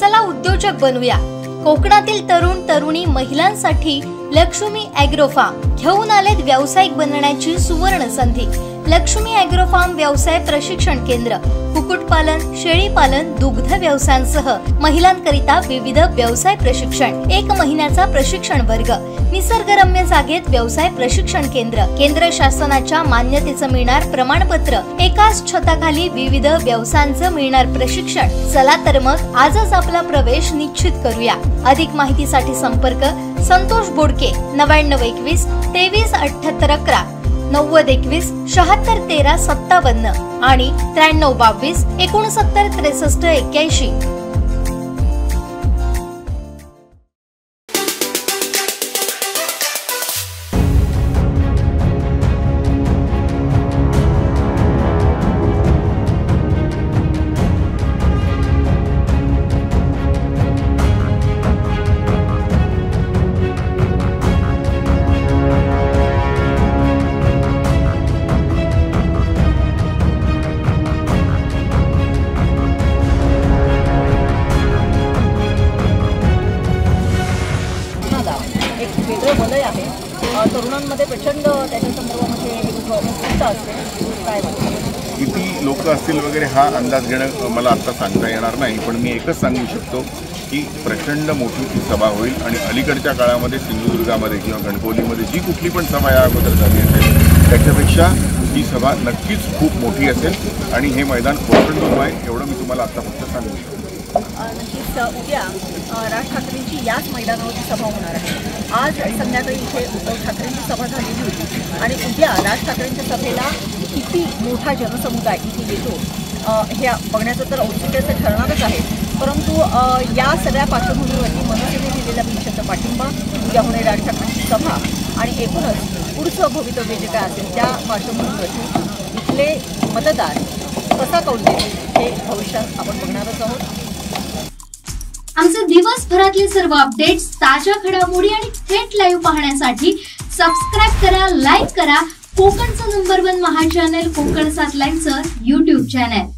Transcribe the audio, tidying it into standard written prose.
चला उद्योजक बनूया। कोकणातील तरुण तरुणी महिलांसाठी लक्ष्मी ॲग्रो फार्म घेऊन आलेत व्यावसायिक बनण्याची सुवर्ण संधी। लक्ष्मी ॲग्रो फार्म व्यवसाय प्रशिक्षण केंद्र, कुक्कुटपालन, शेळीपालन, दुग्ध व्यवसायांसह महिलांकरिता विविध व्यवसाय प्रशिक्षण, 1 महिन्याचा प्रशिक्षण वर्ग, निसर्गरम्य जागेत व्यवसाय प्रशिक्षण केंद्र, केंद्र शासनाच्या मान्यतेचं मिळणार प्रमाणपत्र, एकाच छताखाली विविध व्यवसायांचं मिळणार प्रशिक्षण। चला तर मग आजच आपला प्रवेश निश्चित करूया। अधिक माहितीसाठी संपर्क संतोष बोडके 9921 237811 9021 76 13 57 आणि 9322 69 63 81। एक वेगळं वलय आहे। तरुणांमध्ये प्रचंड त्याच्या संदर्भामध्ये एक उत्सुकता असते। काय वाटतं, किती लोक असतील वगैरे हा अंदाज घेणं मला आता सांगता येणार नाही, पण मी एकच सांगू शकतो की प्रचंड मोठी ती सभा होईल आणि अलीकडच्या काळामध्ये सिंधुदुर्गामध्ये किंवा गणकोलीमध्ये जी कुठली पण सभा या अगोदर झाली असेल त्याच्यापेक्षा ही सभा नक्कीच खूप मोठी असेल आणि हे मैदान ओसंडून आहे एवढं मी तुम्हाला आता फक्त सांगू शकतो। नक्कीच उद्या राज ठाकरेंची याच मैदानावरती सभा होणार आहे। आज संध्याकाळी इथे उद्धव ठाकरेंची सभा झालेली होती आणि उद्या राज ठाकरेंच्या सभेला किती मोठा जनसमुदाय इथे येतो हे बघण्याचं तर औत्सुक्याचं ठरणारच आहे। परंतु या सगळ्या पार्श्वभूमीवरती मनसेने दिलेला बिनशर्त पाठिंबा, उद्या होणारी राज ठाकरेंची सभा आणि एकूणच पुढचं भवितव्य जे काय असेल त्या पार्श्वभूमीवरती इथले मतदार कसा कौल देतील हे भविष्यात आपण बघणारच आहोत। आमचे दिवसभरातले सर्व अपडेट्स, ताज्या घडामोडी आणि थेट लाईव्ह पाहण्यासाठी सबस्क्राइब करा, लाईक करा कोकणचं नंबर 1 महा चॅनल कोकण 7 लाईव्हचं YouTube चॅनल।